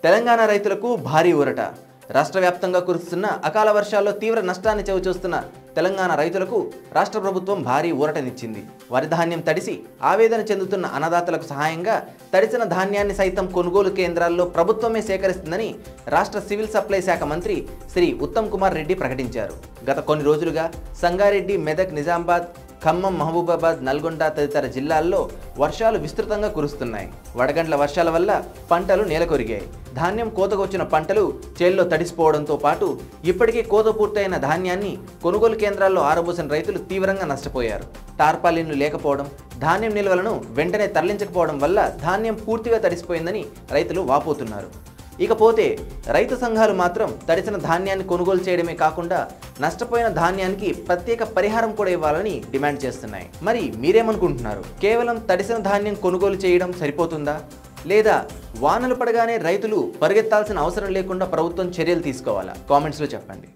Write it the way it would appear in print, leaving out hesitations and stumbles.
తెలంగాణ రైతులకు భారీ ఊరట. రాష్ట్ర వ్యాప్తంగా కురుస్తున్న అకాల వర్షాల్లో తీవ్ర నష్టాన్ని చవిచూస్తున్న తెలంగాణ రైతులకు రాష్ట్ర ప్రభుత్వం భారీ ఊరటనిచ్చింది. వరి ధాన్యం తడిసి ఆవేదన చెందుతున్న అన్నదాతలకు సహాయంగా తడిసిన ధాన్యాన్ని సైతం కొనుగోలు కేంద్రాల్లో ప్రభుత్వమే సేకరిస్తుందని రాష్ట్ర సివిల్ సప్లై శాఖ మంత్రి శ్రీ ఉత్తమ్ కుమార్ రెడ్డి ప్రకటించారు. గత కొన్ని రోజులుగా సంగారెడ్డి, మెదక్, నిజామాబాద్, ఖమ్మం, మహబూబాబాద్, నల్గొండ తదితర జిల్లాల్లో వర్షాలు విస్తృతంగా కురుస్తున్నాయి. వడగండ్ల వర్షాల వల్ల పంటలు నేలకొరిగాయి. ధాన్యం కోతకు వచ్చిన పంటలు చేల్లో తడిసిపోవడంతో పాటు ఇప్పటికే కోత పూర్తయిన ధాన్యాన్ని కొనుగోలు కేంద్రాల్లో ఆరబోసిన రైతులు తీవ్రంగా నష్టపోయారు. టార్పాలిన్లు లేకపోవడం, ధాన్యం నిల్వలను వెంటనే తరలించకపోవడం వల్ల ధాన్యం పూర్తిగా తడిసిపోయిందని రైతులు వాపోతున్నారు. ఇకపోతే రైతు సంఘాలు మాత్రం తడిసిన ధాన్యాన్ని కొనుగోలు చేయడమే కాకుండా నష్టపోయిన ధాన్యానికి ప్రత్యేక పరిహారం కూడా ఇవ్వాలని డిమాండ్ చేస్తున్నాయి. మరి మీరేమనుకుంటున్నారు? కేవలం తడిసిన ధాన్యం కొనుగోలు చేయడం సరిపోతుందా, లేదా వానలు పడగానే రైతులు పరిగెత్తాల్సిన అవసరం లేకుండా ప్రభుత్వం చర్యలు తీసుకోవాలా? కామెంట్స్లో చెప్పండి.